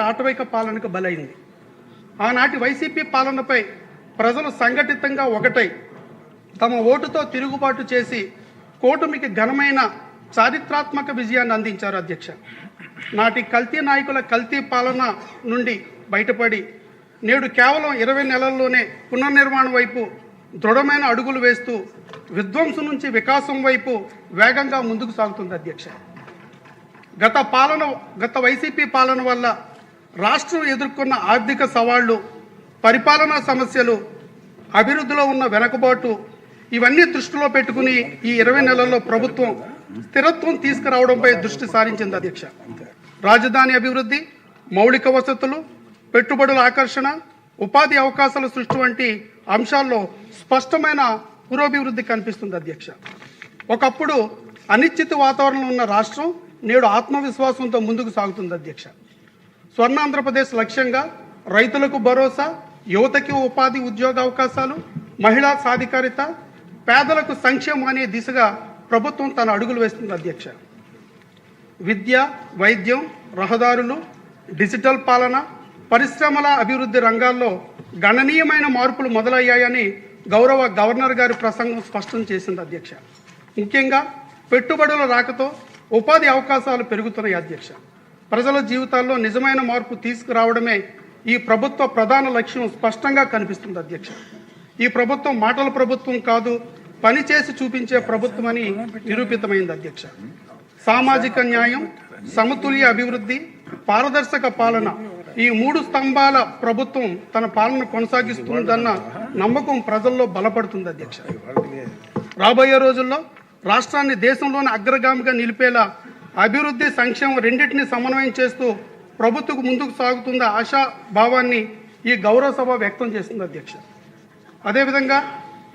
ఆటవిక పాలనకు బలైంది. ఆనాటి వైసీపీ పాలనపై ప్రజలు సంఘటితంగా ఒకటై తమ ఓటుతో తిరుగుబాటు చేసి కూటమికి ఘనమైన చారిత్రాత్మక విజయాన్ని అందించారు అధ్యక్ష. నాటి కల్తీ నాయకుల కల్తీ పాలన నుండి బయటపడి నేడు కేవలం 20 నెలల్లోనే పునర్నిర్మాణం వైపు దృఢమైన అడుగులు వేస్తూ విధ్వంసం నుంచి వికాసం వైపు వేగంగా ముందుకు సాగుతుంది అధ్యక్ష. గత వైసీపీ పాలన వల్ల రాష్ట్రం ఎదుర్కొన్న ఆర్థిక సవాళ్లు, పరిపాలనా సమస్యలు, అభివృద్ధిలో ఉన్న వెనకబాటు ఇవన్నీ దృష్టిలో పెట్టుకుని ఈ 20 నెలల్లో ప్రభుత్వం స్థిరత్వం తీసుకురావడంపై దృష్టి సారించింది అధ్యక్ష. రాజధాని అభివృద్ధి, మౌలిక వసతులు, పెట్టుబడుల ఆకర్షణ, ఉపాధి అవకాశాల సృష్టి వంటి అంశాల్లో స్పష్టమైన పురోభివృద్ధి కనిపిస్తుంది అధ్యక్ష. ఒకప్పుడు అనిశ్చిత వాతావరణంలో ఉన్న రాష్ట్రం నేడు ఆత్మవిశ్వాసంతో ముందుకు సాగుతుంది అధ్యక్ష. స్వర్ణాంధ్రప్రదేశ్ లక్ష్యంగా రైతులకు భరోసా, యువతకి ఉపాధి ఉద్యోగ అవకాశాలు, మహిళా సాధికారిత, పేదలకు సంక్షేమం అనే దిశగా ప్రభుత్వం తన అడుగులు వేస్తుంది అధ్యక్ష. విద్య, వైద్యం, రహదారులు, డిజిటల్ పాలన, పరిశ్రమల అభివృద్ధి రంగాల్లో గణనీయమైన మార్పులు మొదలయ్యాయని గౌరవ గవర్నర్ గారి ప్రసంగం స్పష్టం చేసింది అధ్యక్ష. ముఖ్యంగా పెట్టుబడుల రాకతో ఉపాధి అవకాశాలు పెరుగుతున్నాయి అధ్యక్ష. ప్రజల జీవితాల్లో నిజమైన మార్పు తీసుకురావడమే ఈ ప్రభుత్వ ప్రధాన లక్ష్యం స్పష్టంగా కనిపిస్తుంది అధ్యక్ష. ఈ ప్రభుత్వం మాటల ప్రభుత్వం కాదు, పనిచేసి చూపించే ప్రభుత్వం అని నిరూపితమైంది అధ్యక్ష. సామాజిక న్యాయం, సమతుల్య అభివృద్ధి, పారదర్శక పాలన, ఈ 3 స్తంభాల ప్రభుత్వం తన పాలన కొనసాగిస్తుందన్న నమ్మకం ప్రజల్లో బలపడుతుంది అధ్యక్ష. రాబోయే రోజుల్లో రాష్ట్రాన్ని దేశంలోని అగ్రగామిగా నిలిపేలా అభివృద్ధి, సంక్షేమం రెండింటినీ సమన్వయం చేస్తూ ప్రభుత్వం ముందుకు సాగుతున్న ఆశాభావాన్ని ఈ గౌరవ సభ వ్యక్తం చేస్తుంది అధ్యక్ష. అదేవిధంగా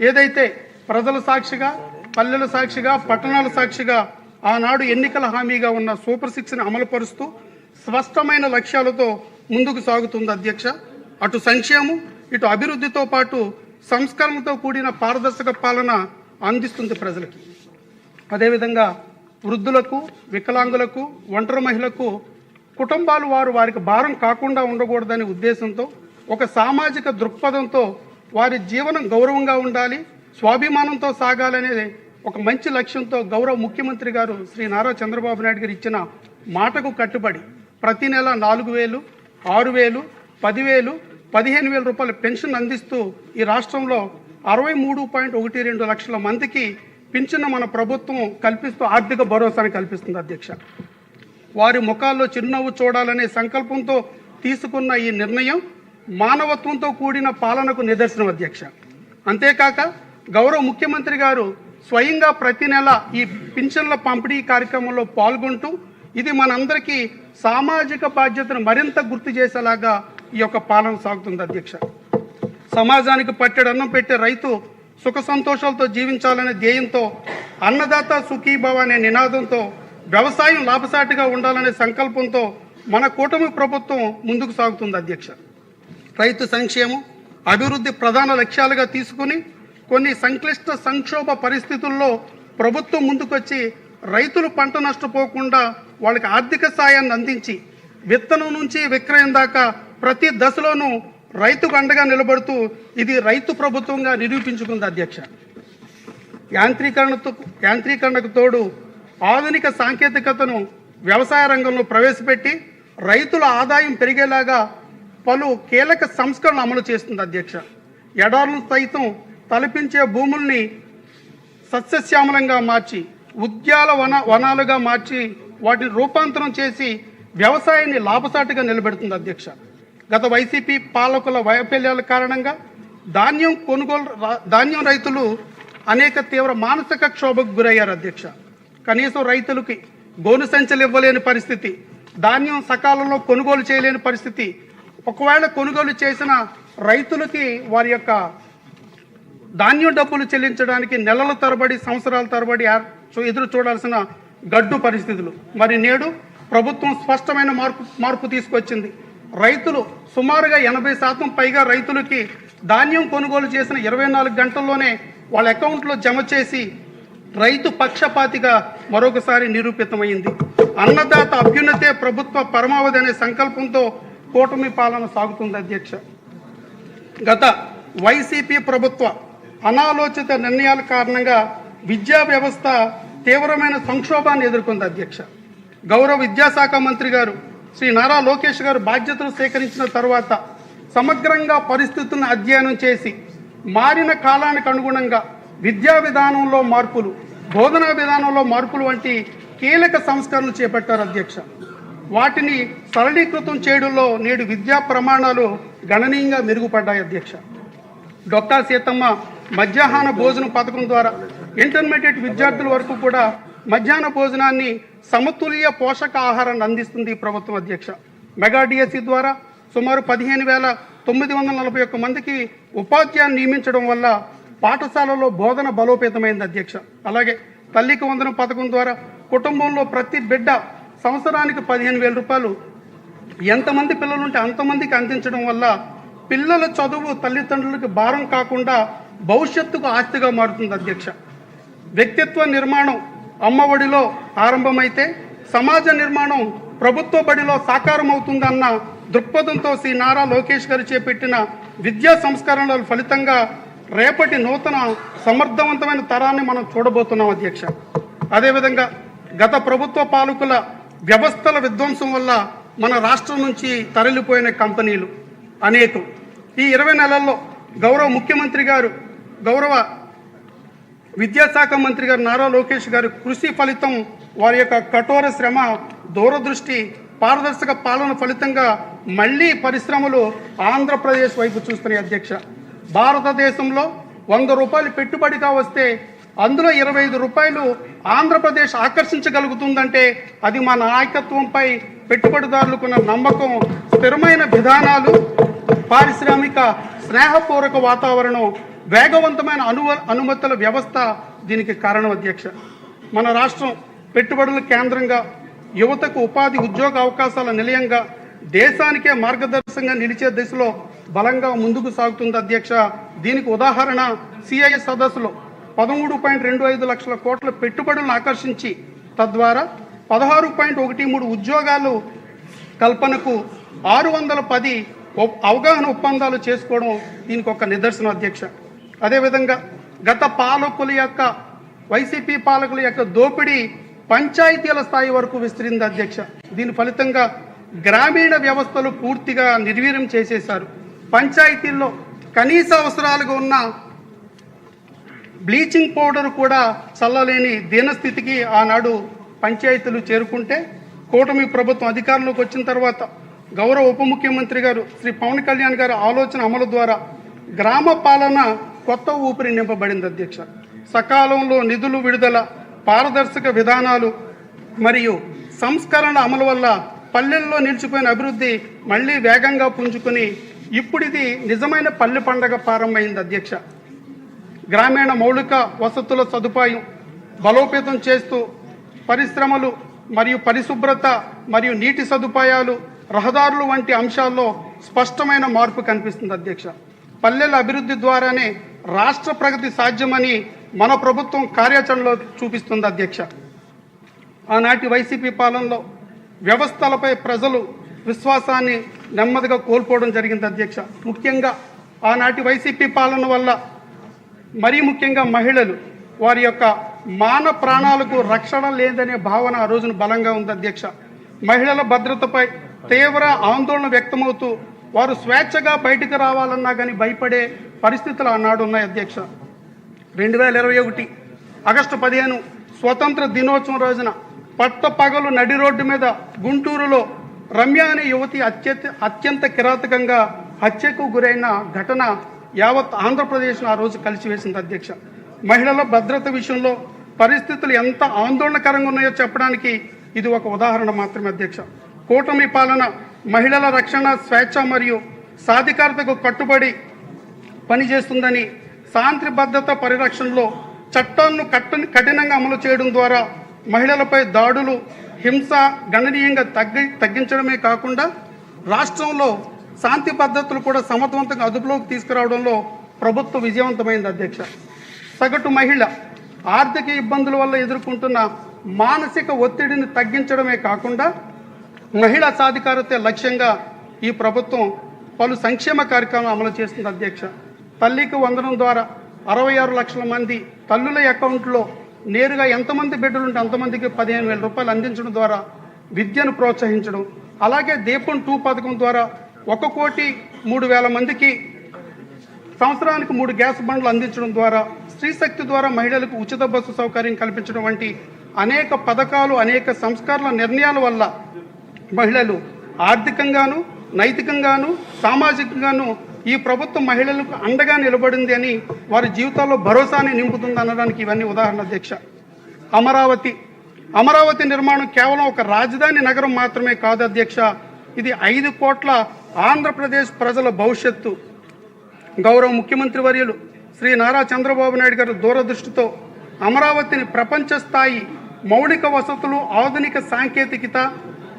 ఏదైతే ప్రజల సాక్షిగా, పల్లెల సాక్షిగా, పట్టణాల సాక్షిగా ఆనాడు ఎన్నికల హామీగా ఉన్న సూపర్ 6ని అమలుపరుస్తూ స్పష్టమైన లక్ష్యాలతో ముందుకు సాగుతుంది అధ్యక్ష. అటు సంక్షేమం, ఇటు అభివృద్ధితో పాటు సంస్కరణతో కూడిన పారదర్శక పాలన అందిస్తుంది ప్రజలకి. అదేవిధంగా వృద్ధులకు, వికలాంగులకు, ఒంటరి మహిళలకు కుటుంబాలు వారికి భారం కాకుండా ఉండకూడదనే ఉద్దేశంతో, ఒక సామాజిక దృక్పథంతో వారి జీవనం గౌరవంగా ఉండాలి, స్వాభిమానంతో సాగాలనేది ఒక మంచి లక్ష్యంతో గౌరవ ముఖ్యమంత్రి గారు శ్రీ నారా చంద్రబాబు నాయుడు గారు ఇచ్చిన మాటకు కట్టుబడి ప్రతి నెల 4,000, 6,000, 10,000, 15,000 రూపాయల పెన్షన్ అందిస్తూ ఈ రాష్ట్రంలో 63.12 లక్షల మందికి పింఛను మన ప్రభుత్వం కల్పిస్తూ ఆర్థిక భరోసాని కల్పిస్తుంది అధ్యక్ష. వారి ముఖాల్లో చిరునవ్వు చూడాలనే సంకల్పంతో తీసుకున్న ఈ నిర్ణయం మానవత్వంతో కూడిన పాలనకు నిదర్శనం అధ్యక్ష. అంతేకాక గౌరవ ముఖ్యమంత్రి గారు స్వయంగా ప్రతి నెల ఈ పింఛన్ల పంపిణీ కార్యక్రమంలో పాల్గొంటూ ఇది మనందరికీ సామాజిక బాధ్యతను మరింత గుర్తు చేసేలాగా ఈ యొక్క పాలన సాగుతుంది అధ్యక్ష. సమాజానికి పట్టెడన్నం పెట్టే రైతు సుఖ సంతోషాలతో జీవించాలనే ధ్యేయంతో, అన్నదాత సుఖీభవ అనే నినాదంతో, వ్యవసాయం లాభసాటిగా ఉండాలనే సంకల్పంతో మన కూటమి ప్రభుత్వం ముందుకు సాగుతుంది అధ్యక్ష. రైతు సంక్షేమం, అభివృద్ధి ప్రధాన లక్ష్యాలుగా తీసుకుని కొన్ని సంక్లిష్ట సంక్షోభ పరిస్థితుల్లో ప్రభుత్వం ముందుకొచ్చి రైతులు పంట నష్టపోకుండా వాళ్ళకి ఆర్థిక సాయాన్ని అందించి విత్తనం నుంచి విక్రయం దాకా ప్రతి దశలోనూ రైతుకు అండగా నిలబడుతూ ఇది రైతు ప్రభుత్వంగా నిరూపించుకుంది అధ్యక్ష. యాంత్రీకరణకు తోడు ఆధునిక సాంకేతికతను వ్యవసాయ రంగంలో ప్రవేశపెట్టి రైతుల ఆదాయం పెరిగేలాగా పలు కీలక సంస్కరణలు అమలు చేస్తుంది అధ్యక్ష. ఎడారులను సైతం తలపించే భూముల్ని సస్యశ్యామలంగా మార్చి, ఉద్యాల వనాలుగా మార్చి వాటిని రూపాంతరం చేసి వ్యవసాయాన్ని లాభసాటిగా నిలబెడుతుంది అధ్యక్ష. గత వైసీపీ పాలకుల వైఫల్యాల కారణంగా ధాన్యం రైతులు అనేక తీవ్ర మానసిక క్షోభకు గురయ్యారు అధ్యక్ష. కనీసం రైతులకి గోను సంచులు ఇవ్వలేని పరిస్థితి, ధాన్యం సకాలంలో కొనుగోలు చేయలేని పరిస్థితి, ఒకవేళ కొనుగోలు చేసిన రైతులకి వారి యొక్క ధాన్యం డబ్బులు చెల్లించడానికి నెలల తరబడి, సంవత్సరాల తరబడి ఎదురు చూడాల్సిన గడ్డు పరిస్థితులు. మరి నేడు ప్రభుత్వం స్పష్టమైన మార్పు తీసుకొచ్చింది. రైతులు సుమారుగా 80% పైగా రైతులకి ధాన్యం కొనుగోలు చేసిన 24 గంటల్లోనే వాళ్ళ అకౌంట్లో జమ చేసి రైతు పక్షపాతిగా మరొకసారి నిరూపితమైంది. అన్నదాత అభ్యున్నతే ప్రభుత్వ పరమావధి అనే సంకల్పంతో కూటమి పాలన సాగుతుంది అధ్యక్ష. గత వైసీపీ ప్రభుత్వ అనాలోచిత నిర్ణయాల కారణంగా విద్యా వ్యవస్థ తీవ్రమైన సంక్షోభాన్ని ఎదుర్కొంది అధ్యక్ష. గౌరవ విద్యాశాఖ మంత్రి గారు శ్రీ నారా లోకేష్ గారు బాధ్యతలు స్వీకరించిన తర్వాత సమగ్రంగా పరిస్థితులను అధ్యయనం చేసి మారిన కాలానికి అనుగుణంగా విద్యా విధానంలో మార్పులు, బోధనా విధానంలో మార్పులు వంటి కీలక సంస్కరణలు చేపట్టారు అధ్యక్ష. వాటిని సరళీకృతం చేయడంలో నేడు విద్యా ప్రమాణాలు గణనీయంగా మెరుగుపడ్డాయి అధ్యక్ష. డొక్కా సీతమ్మ మధ్యాహ్న భోజనం పథకం ద్వారా ఇంటర్మీడియట్ విద్యార్థుల వరకు కూడా మధ్యాహ్న భోజనాన్ని సమతుల్య పోషక ఆహారాన్ని అందిస్తుంది ఈ ప్రభుత్వం అధ్యక్ష. మెగా డిఎస్సి ద్వారా సుమారు 15,941 మందికి ఉపాధ్యాయులను నియమించడం వల్ల పాఠశాలలో బోధన బలోపేతమైంది అధ్యక్ష. అలాగే తల్లికి వందనం పథకం ద్వారా కుటుంబంలో ప్రతి బిడ్డ సంవత్సరానికి 15,000 రూపాయలు ఎంతమంది పిల్లలుంటే అంతమందికి అందించడం వల్ల పిల్లల చదువు తల్లిదండ్రులకు భారం కాకుండా భవిష్యత్తుకు ఆస్తిగా మారుతుంది అధ్యక్ష. వ్యక్తిత్వ నిర్మాణం అమ్మఒడిలో ఆరంభమైతే సమాజ నిర్మాణం ప్రభుత్వ బడిలో సాకారం అవుతుందన్న దృక్పథంతో శ్రీ నారా లోకేష్ గారు చేపట్టిన విద్యా సంస్కరణల ఫలితంగా రేపటి నూతన సమర్థవంతమైన తరాన్ని మనం చూడబోతున్నాం అధ్యక్ష. అదేవిధంగా గత ప్రభుత్వ పాలకుల వ్యవస్థల విధ్వంసం వల్ల మన రాష్ట్రం నుంచి తరలిపోయిన కంపెనీలు అనేకం. ఈ 20 నెలల్లో గౌరవ ముఖ్యమంత్రి గారు, గౌరవ విద్యాశాఖ మంత్రి గారు నారా లోకేష్ గారు కృషి ఫలితం, వారి యొక్క కఠోర శ్రమ, దూరదృష్టి, పారదర్శక పాలన ఫలితంగా మళ్ళీ పరిశ్రమలు ఆంధ్రప్రదేశ్ వైపు చూస్తున్నాయి అధ్యక్ష. భారతదేశంలో 100 రూపాయలు పెట్టుబడిగా వస్తే అందులో 25 రూపాయలు ఆంధ్రప్రదేశ్ ఆకర్షించగలుగుతుందంటే అది మన నాయకత్వంపై పెట్టుబడిదారులకున్న నమ్మకం, స్థిరమైన విధానాలు, పారిశ్రామిక స్నేహపూర్వక వాతావరణం, వేగవంతమైన అనుమతుల వ్యవస్థ దీనికి కారణం అధ్యక్ష. మన రాష్ట్రం పెట్టుబడుల కేంద్రంగా, యువతకు ఉపాధి ఉద్యోగ అవకాశాల నిలయంగా, దేశానికే మార్గదర్శకంగా నిలిచే దిశలో బలంగా ముందుకు సాగుతుంది అధ్యక్ష. దీనికి ఉదాహరణ సిఐఎస్ సదస్సులో 13.25 లక్షల కోట్ల పెట్టుబడులను ఆకర్షించి తద్వారా 16.13 ఉద్యోగాలు కల్పనకు 610 అవగాహన ఒప్పందాలు చేసుకోవడం దీనికి ఒక నిదర్శనం అధ్యక్ష. అదేవిధంగా గత పాలకుల యొక్క, వైసీపీ పాలకుల యొక్క దోపిడీ పంచాయతీల స్థాయి వరకు విస్తరింది అధ్యక్ష. దీని ఫలితంగా గ్రామీణ వ్యవస్థలు పూర్తిగా నిర్వీర్యం చేసేశారు. పంచాయతీల్లో కనీస అవసరాలుగా ఉన్న బ్లీచింగ్ పౌడర్ కూడా చల్లలేని దీనస్థితికి ఆనాడు పంచాయతీలు చేరుకుంటే, కూటమి ప్రభుత్వం అధికారంలోకి వచ్చిన తర్వాత గౌరవ ఉప ముఖ్యమంత్రి గారు శ్రీ పవన్ కళ్యాణ్ గారి ఆలోచన అమలు ద్వారా గ్రామ పాలన కొత్త ఊపిరి నింపబడింది అధ్యక్ష. సకాలంలో నిధులు విడుదల, పారదర్శక విధానాలు మరియు సంస్కరణ అమలు వల్ల పల్లెల్లో నిలిచిపోయిన అభివృద్ధి మళ్ళీ వేగంగా పుంజుకొని ఇప్పుడు ఇది నిజమైన పల్లె పండగ ప్రారంభమైంది అధ్యక్ష. గ్రామీణ మౌలిక వసతుల సదుపాయం బలోపేతం చేస్తూ పరిశ్రమలు మరియు పరిశుభ్రత మరియు నీటి సదుపాయాలు, రహదారులు వంటి అంశాల్లో స్పష్టమైన మార్పు కనిపిస్తుంది అధ్యక్ష. పల్లెల అభివృద్ధి ద్వారానే రాష్ట్ర ప్రగతి సాధ్యమని మన ప్రభుత్వం కార్యాచరణలో చూపిస్తుంది అధ్యక్ష. ఆనాటి వైసీపీ పాలనలో వ్యవస్థలపై ప్రజలు విశ్వాసాన్ని నెమ్మదిగా కోల్పోవడం జరిగింది అధ్యక్ష. ముఖ్యంగా ఆనాటి వైసీపీ పాలన వల్ల మరీ ముఖ్యంగా మహిళలు, వారి యొక్క మాన ప్రాణాలకు రక్షణ లేదనే భావన ఆ రోజున బలంగా ఉంది అధ్యక్ష. మహిళల భద్రతపై తీవ్ర ఆందోళన వ్యక్తమవుతూ వారు స్వేచ్ఛగా బయటకు రావాలన్నా కానీ భయపడే పరిస్థితులు ఆనాడు ఉన్నాయి అధ్యక్ష. 2021 ఆగస్టు 15 స్వతంత్ర దినోత్సవం రోజున పట్టపగలు నడి రోడ్డు మీద గుంటూరులో రమ్య అనే యువతి అత్యంత కిరాతకంగా హత్యకు గురైన ఘటన యావత్ ఆంధ్రప్రదేశ్ను ఆ రోజు కలిసివేసింది అధ్యక్ష. మహిళల భద్రత విషయంలో పరిస్థితులు ఎంత ఆందోళనకరంగా ఉన్నాయో చెప్పడానికి ఇది ఒక ఉదాహరణ మాత్రమే అధ్యక్ష. కూటమి పాలన మహిళల రక్షణ, స్వేచ్ఛ మరియు సాధికారతకు కట్టుబడి పనిచేస్తుందని, శాంతి భద్రత పరిరక్షణలో చట్టాలను కఠినంగా అమలు చేయడం ద్వారా మహిళలపై దాడులు, హింస గణనీయంగా తగ్గించడమే కాకుండా రాష్ట్రంలో శాంతి పద్ధతులు కూడా సమర్థవంతంగా అదుపులోకి తీసుకురావడంలో ప్రభుత్వం విజయవంతమైంది అధ్యక్ష. సగటు మహిళ ఆర్థిక ఇబ్బందుల వల్ల ఎదుర్కొంటున్న మానసిక ఒత్తిడిని తగ్గించడమే కాకుండా మహిళా సాధికారత లక్ష్యంగా ఈ ప్రభుత్వం పలు సంక్షేమ కార్యక్రమాలు అమలు చేస్తుంది అధ్యక్ష. తల్లికి వందనం ద్వారా 66 లక్షల మంది తల్లుల అకౌంట్లో నేరుగా ఎంతమంది బిడ్డలుంటే అంతమందికి 15,000 రూపాయలు అందించడం ద్వారా విద్యను ప్రోత్సహించడం, అలాగే దీపం 2 పథకం ద్వారా 1,03,000 మందికి సంవత్సరానికి 3 గ్యాస్ బండ్లు అందించడం ద్వారా, స్త్రీ శక్తి ద్వారా మహిళలకు ఉచిత బస్సు సౌకర్యం కల్పించడం వంటి అనేక పథకాలు, అనేక సంస్కరణ నిర్ణయాల వల్ల మహిళలు ఆర్థికంగాను, నైతికంగాను, సామాజికంగాను ఈ ప్రభుత్వం మహిళలకు అండగా నిలబడింది అని వారి జీవితాల్లో భరోసాని నింపుతుంది అనడానికి ఇవన్నీ ఉదాహరణ అధ్యక్ష. అమరావతి నిర్మాణం కేవలం ఒక రాజధాని నగరం మాత్రమే కాదు అధ్యక్ష, ఇది 5 కోట్ల ఆంధ్రప్రదేశ్ ప్రజల భవిష్యత్తు. గౌరవ ముఖ్యమంత్రి వర్యులు శ్రీ నారా చంద్రబాబు నాయుడు గారు దూరదృష్టితో అమరావతిని ప్రపంచ స్థాయి మౌలిక వసతులు, ఆధునిక సాంకేతికత,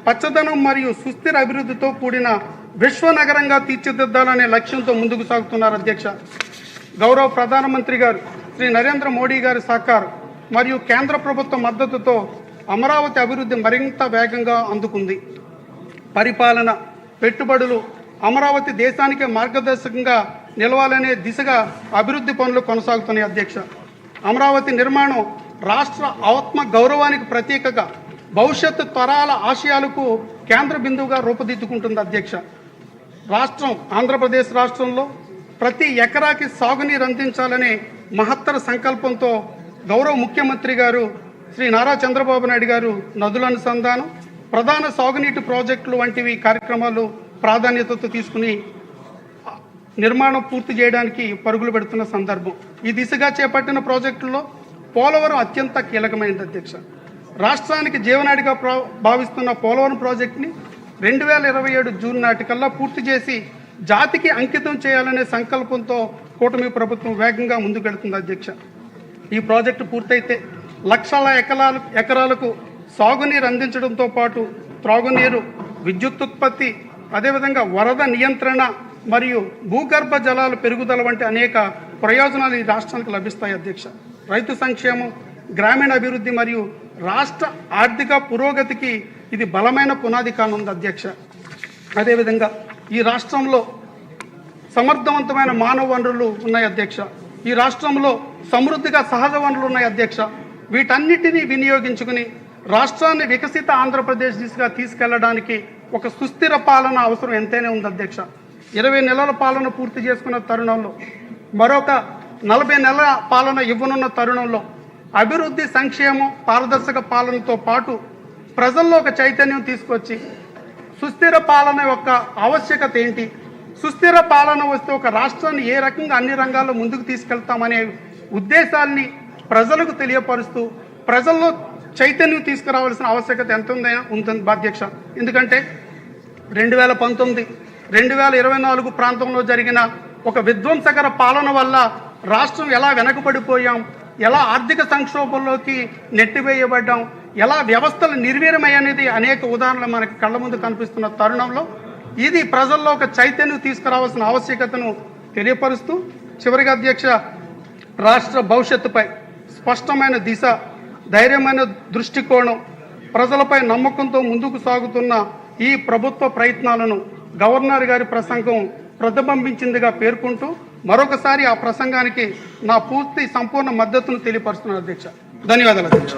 పచ్చదనం మరియు సుస్థిర అభివృద్ధితో కూడిన విశ్వనగరంగా తీర్చిదిద్దాలనే లక్ష్యంతో ముందుకు సాగుతున్నారు అధ్యక్ష. గౌరవ ప్రధానమంత్రి గారు శ్రీ నరేంద్ర మోడీ గారి సహకారం మరియు కేంద్ర ప్రభుత్వ మద్దతుతో అమరావతి అభివృద్ధి మరింత వేగంగా అందుకుంది. పరిపాలన, పెట్టుబడులు అమరావతి దేశానికి మార్గదర్శకంగా నిలవాలనే దిశగా అభివృద్ధి పనులు కొనసాగుతున్నాయి అధ్యక్ష. అమరావతి నిర్మాణం రాష్ట్ర ఆత్మ గౌరవానికి ప్రతీకగా, భవిష్యత్తు తరాల ఆశయాలకు కేంద్ర బిందువుగా రూపుదిద్దుకుంటుంది అధ్యక్ష. ఆంధ్రప్రదేశ్ రాష్ట్రంలో ప్రతి ఎకరాకి సాగునీరు అందించాలనే మహత్తర సంకల్పంతో గౌరవ ముఖ్యమంత్రి గారు శ్రీ నారా చంద్రబాబు నాయుడు గారు నదుల అనుసంధానం, ప్రధాన సాగునీటి ప్రాజెక్టులు వంటివి కార్యక్రమాలు ప్రాధాన్యతతో తీసుకుని నిర్మాణం పూర్తి చేయడానికి పరుగులు పెడుతున్న సందర్భం. ఈ దిశగా చేపట్టిన ప్రాజెక్టుల్లో పోలవరం అత్యంత కీలకమైనది అధ్యక్ష. రాష్ట్రానికి జీవనాడిగా భావిస్తున్న పోలవరం ప్రాజెక్టుని 2027 జూన్ నాటికల్లా పూర్తి చేసి జాతికి అంకితం చేయాలనే సంకల్పంతో కూటమి ప్రభుత్వం వేగంగా ముందుకెళ్తుంది అధ్యక్ష. ఈ ప్రాజెక్టు పూర్తయితే లక్షల ఎకరాలకు సాగునీరు అందించడంతో పాటు త్రాగునీరు, విద్యుత్తుత్పత్తి, అదేవిధంగా వరద నియంత్రణ మరియు భూగర్భ జలాల పెరుగుదల వంటి అనేక ప్రయోజనాలు ఈ రాష్ట్రానికి లభిస్తాయి అధ్యక్ష. రైతు సంక్షేమం, గ్రామీణ అభివృద్ధి మరియు రాష్ట్ర ఆర్థిక పురోగతికి ఇది బలమైన పునాది కానుంది అధ్యక్ష. అదేవిధంగా ఈ రాష్ట్రంలో సమర్థవంతమైన మానవ వనరులు ఉన్నాయి అధ్యక్ష. ఈ రాష్ట్రంలో సమృద్ధిగా సహజ వనరులు ఉన్నాయి అధ్యక్ష. వీటన్నిటినీ వినియోగించుకుని రాష్ట్రాన్ని వికసిత ఆంధ్రప్రదేశ్ దిశగా తీసుకెళ్లడానికి ఒక సుస్థిర పాలన అవసరం ఎంతైనా ఉంది అధ్యక్ష. 20 నెలల పాలన పూర్తి చేసుకున్న తరుణంలో, మరొక 40 నెలల పాలన ఇవ్వనున్న తరుణంలో అభివృద్ధి, సంక్షేమం, పారదర్శక పాలనతో పాటు ప్రజల్లో ఒక చైతన్యం తీసుకొచ్చి సుస్థిర పాలన యొక్క ఆవశ్యకత ఏంటి, సుస్థిర పాలన వస్తే ఒక రాష్ట్రాన్ని ఏ రకంగా అన్ని రంగాల్లో ముందుకు తీసుకెళ్తామనే ఉద్దేశాన్ని ప్రజలకు తెలియపరుస్తూ ప్రజల్లో చైతన్యం తీసుకురావాల్సిన ఆవశ్యకత ఎంత ఉంటుంది అధ్యక్ష. ఎందుకంటే 2019, 2024 ప్రాంతంలో జరిగిన ఒక విధ్వంసకర పాలన వల్ల రాష్ట్రం ఎలా వెనకబడిపోయాం, ఎలా ఆర్థిక సంక్షోభంలోకి నెట్టివేయబడ్డాం, ఎలా వ్యవస్థలు నిర్వీర్యమయ్యనేది అనేక ఉదాహరణలు మనకి కళ్ళ ముందు కనిపిస్తున్న తరుణంలో ఇది ప్రజల్లో ఒక చైతన్యం తీసుకురావాల్సిన ఆవశ్యకతను తెలియపరుస్తూ, చివరిగా అధ్యక్ష, రాష్ట్ర భవిష్యత్తుపై స్పష్టమైన దిశ, ధైర్యమైన దృష్టికోణం, ప్రజలపై నమ్మకంతో ముందుకు సాగుతున్న ఈ ప్రభుత్వ ప్రయత్నాలను గవర్నర్ గారి ప్రసంగం ప్రతిబింబించిందిగా పేర్కొంటూ మరొకసారి ఆ ప్రసంగానికి నా పూర్తి సంపూర్ణ మద్దతును తెలియపరుస్తున్నాను అధ్యక్ష. ధన్యవాదాలు అధ్యక్ష.